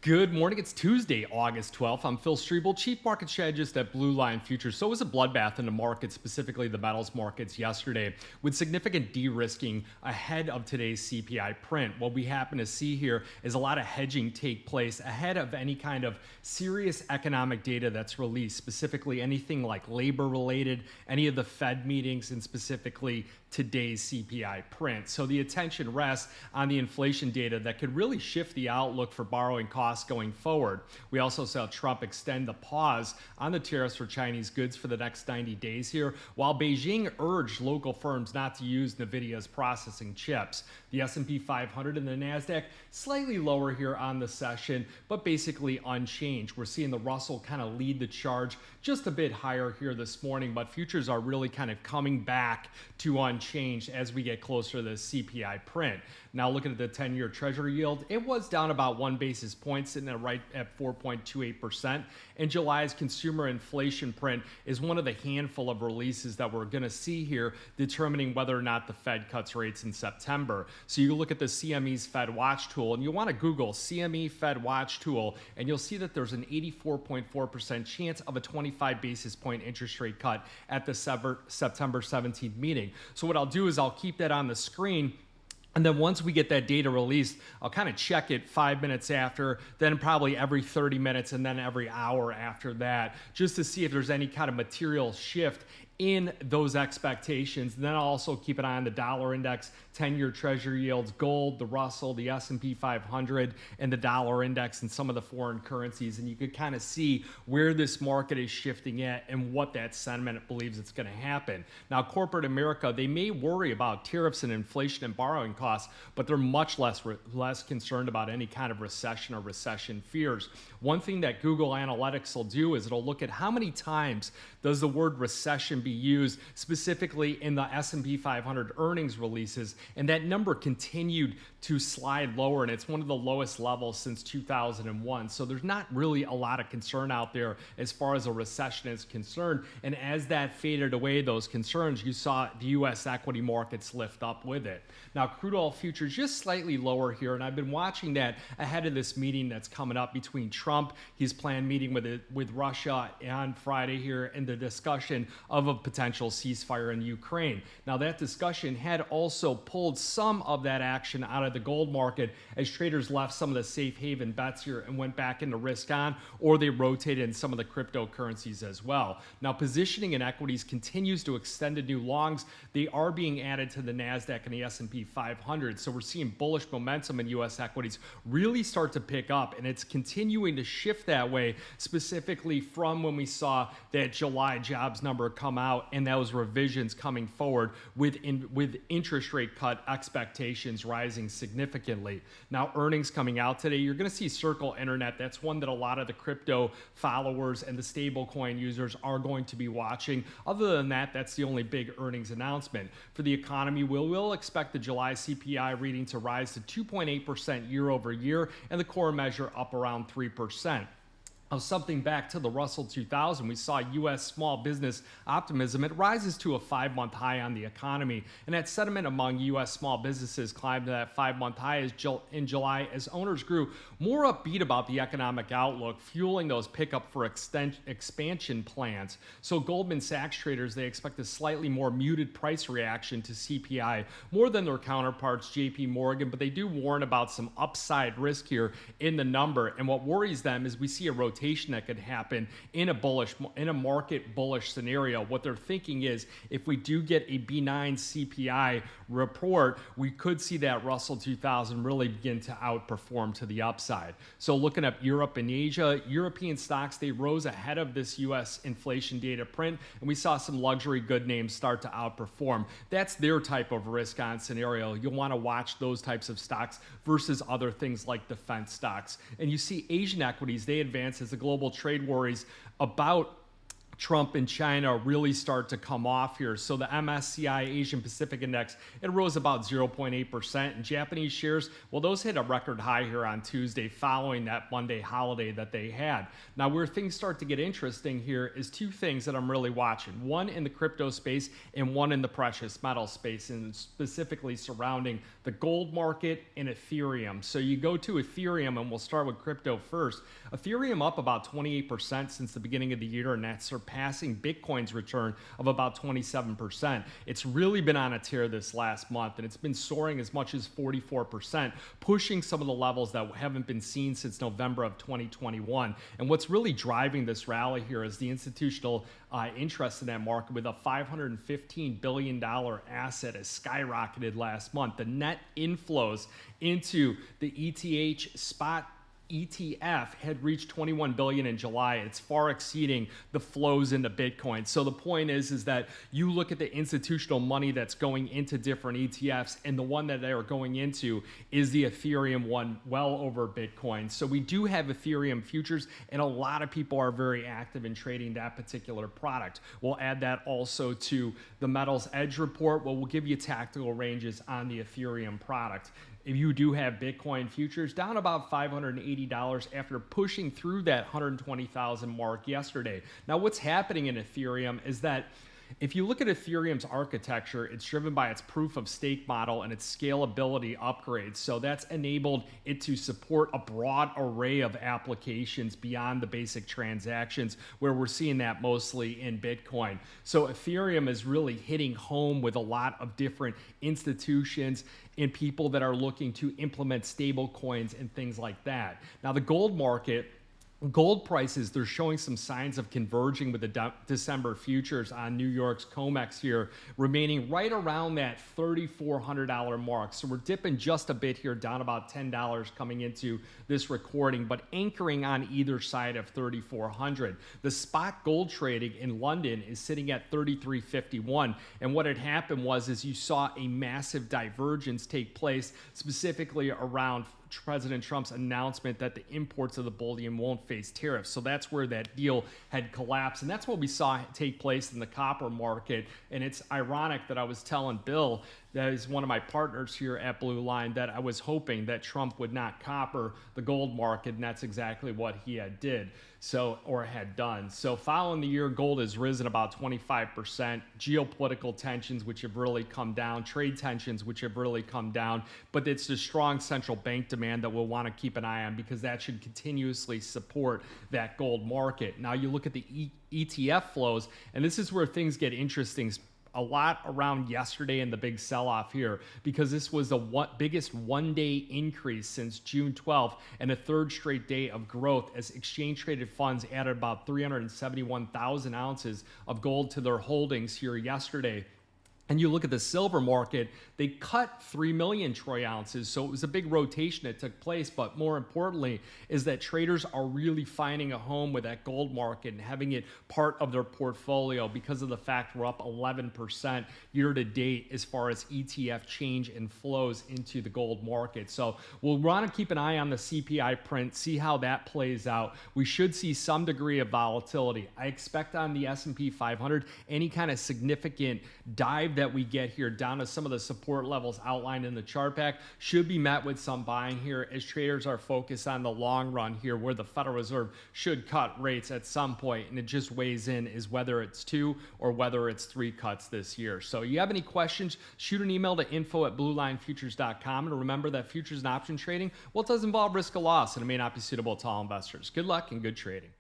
Good morning. It's Tuesday, August 12th. I'm Phil Streible, Chief Market Strategist at Blue Line Futures. So it was a bloodbath in the markets, specifically the metals markets yesterday, with significant de-risking ahead of today's CPI print. What we happen to see here is a lot of hedging take place ahead of any kind of serious economic data that's released, specifically anything like labor related, any of the Fed meetings, and specifically today's CPI print. So the attention rests on the inflation data that could really shift the outlook for borrowing costs going forward. We also saw Trump extend the pause on the tariffs for Chinese goods for the next 90 days here, while Beijing urged local firms not to use NVIDIA's processing chips. The S&P 500 and the NASDAQ slightly lower here on the session, but basically unchanged. We're seeing the Russell kind of lead the charge just a bit higher here this morning, but futures are really kind of coming back to unchanged as we get closer to the CPI print. Now looking at the 10-year Treasury yield, it was down about 1 basis point, sitting at right at 4.28%. And July's consumer inflation print is one of the handful of releases that we're going to see here, determining whether or not the Fed cuts rates in September. So you look at the CME's Fed Watch tool, and you want to Google CME Fed Watch tool, and you'll see that there's an 84.4% chance of a 25 basis point interest rate cut at the September 17th meeting. So what I'll do is I'll keep that on the screen. And then once we get that data released, I'll kind of check it 5 minutes after, then probably every 30 minutes, and then every hour after that, just to see if there's any kind of material shift in those expectations. And then I'll also keep an eye on the dollar index, 10-year Treasury yields, gold, the Russell, the S&P 500, and the dollar index, and some of the foreign currencies. And you could kind of see where this market is shifting at and what that sentiment believes it's going to happen. Now, corporate America, they may worry about tariffs and inflation and borrowing costs, but they're much less concerned about any kind of recession or recession fears. One thing that Google Analytics will do is it'll look at how many times does the word recession be used specifically in the S&P 500 earnings releases, and that number continued to slide lower, and it's one of the lowest levels since 2001. So there's not really a lot of concern out there as far as a recession is concerned, and as that faded away, those concerns, you saw the U.S. equity markets lift up with it. Now, crude oil futures just slightly lower here, and I've been watching that ahead of this meeting that's coming up between Trump, his planned meeting with Russia on Friday here, and the discussion of a potential ceasefire in Ukraine. Now, that discussion had also pulled some of that action out of the gold market as traders left some of the safe haven bets here and went back into risk on, or they rotated in some of the cryptocurrencies as well. Now, positioning in equities continues to extend to new longs. They are being added to the NASDAQ and the S&P 500. So we're seeing bullish momentum in U.S. equities really start to pick up, and it's continuing to shift that way, specifically from when we saw that July jobs number come out and those revisions coming forward with interest rate cut expectations rising significantly. Now, earnings coming out today, you're going to see Circle Internet. That's one that a lot of the crypto followers and the stablecoin users are going to be watching. Other than that, that's the only big earnings announcement. For the economy, we'll expect the July CPI reading to rise to 2.8% year over year, and the core measure up around 3%. Something back to the Russell 2000, we saw U.S. small business optimism. It rises to a 5-month high on the economy, and that sentiment among U.S. small businesses climbed to that 5-month high in July as owners grew more upbeat about the economic outlook, fueling those pickup for expansion plans. So Goldman Sachs traders, they expect a slightly more muted price reaction to CPI, more than their counterparts JP Morgan, but they do warn about some upside risk here in the number. And what worries them is we see a rotation that could happen in a market bullish scenario. What they're thinking is if we do get a benign CPI report, we could see that Russell 2000 really begin to outperform to the upside. So looking at Europe and Asia, European stocks, they rose ahead of this U.S. inflation data print, and we saw some luxury good names start to outperform. That's their type of risk on scenario. You'll want to watch those types of stocks versus other things like defense stocks. And you see Asian equities, they advance as the global trade worries about Trump and China really start to come off here. So the MSCI Asian Pacific Index, it rose about 0.8%. And Japanese shares, well, those hit a record high here on Tuesday following that Monday holiday that they had. Now, where things start to get interesting here is two things that I'm really watching. One in the crypto space and one in the precious metal space, and specifically surrounding the gold market and Ethereum. So you go to Ethereum, and we'll start with crypto first. Ethereum up about 28% since the beginning of the year, and that's surpassing Bitcoin's return of about 27%. It's really been on a tear this last month, and it's been soaring as much as 44%, pushing some of the levels that haven't been seen since November of 2021. And what's really driving this rally here is the institutional interest in that market, with a $515 billion asset has skyrocketed last month. The net inflows into the ETH spot ETF had reached 21 billion in July. It's far exceeding the flows into Bitcoin. So the point is that you look at the institutional money that's going into different ETFs, and the one that they are going into is the Ethereum one, well over Bitcoin. So we do have Ethereum futures, and a lot of people are very active in trading that particular product. We'll add that also to the Metals Edge report, where we'll give you tactical ranges on the Ethereum product. If you do have Bitcoin futures down about $580 after pushing through that 120,000 mark yesterday. Now, what's happening in Ethereum is that if you look at Ethereum's architecture, it's driven by its proof of stake model and its scalability upgrades. So that's enabled it to support a broad array of applications beyond the basic transactions, where we're seeing that mostly in Bitcoin. So Ethereum is really hitting home with a lot of different institutions and people that are looking to implement stable coins and things like that. Now, the gold market, gold prices, they're showing some signs of converging with the December futures on New York's COMEX here, remaining right around that $3,400 mark. So we're dipping just a bit here, down about $10 coming into this recording, but anchoring on either side of 3,400. The spot gold trading in London is sitting at 33.51. And what had happened is you saw a massive divergence take place, specifically around President Trump's announcement that the imports of the bullion won't face tariffs. So that's where that deal had collapsed. And that's what we saw take place in the copper market. And it's ironic that I was telling Bill, that is one of my partners here at Blue Line, that I was hoping that Trump would not copper the gold market, and that's exactly what he had done. So following the year, gold has risen about 25%. Geopolitical tensions, which have really come down, trade tensions, which have really come down, but it's the strong central bank demand that we'll want to keep an eye on, because that should continuously support that gold market. Now you look at the ETF flows, and this is where things get interesting. A lot around yesterday and the big sell-off here, because this was the biggest one-day increase since June 12th, and a third straight day of growth, as exchange-traded funds added about 371,000 ounces of gold to their holdings here yesterday. And you look at the silver market, they cut 3 million troy ounces. So it was a big rotation that took place. But more importantly is that traders are really finding a home with that gold market and having it part of their portfolio, because of the fact we're up 11% year to date as far as ETF change and flows into the gold market. So we'll want to keep an eye on the CPI print, see how that plays out. We should see some degree of volatility. I expect on the S&P 500, any kind of significant dive that we get here down to some of the support levels outlined in the chart pack should be met with some buying here, as traders are focused on the long run here, where the Federal Reserve should cut rates at some point, and it just weighs in is whether it's 2 or whether it's 3 cuts this year. So you have any questions, shoot an email to info@bluelinefutures.com, and remember that futures and option trading, well, it does involve risk of loss, and it may not be suitable to all investors. Good luck and good trading.